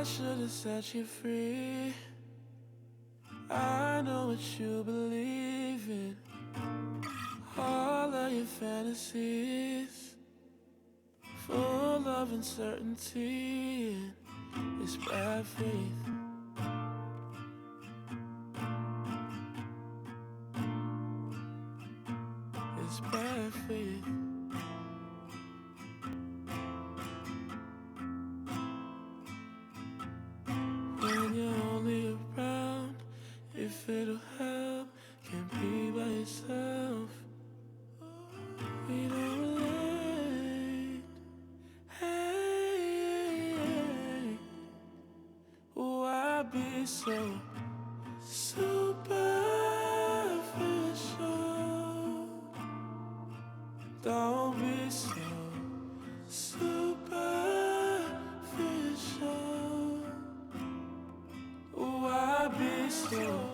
should have set you free. I know what you believe in, all of your fantasies, full of uncertainty, and it's bad faith. It's bad faith. When you're only around, if it'll help, can't be by yourself. We don't relate. Hey, why be so superficial? Don't be so superficial. Why be so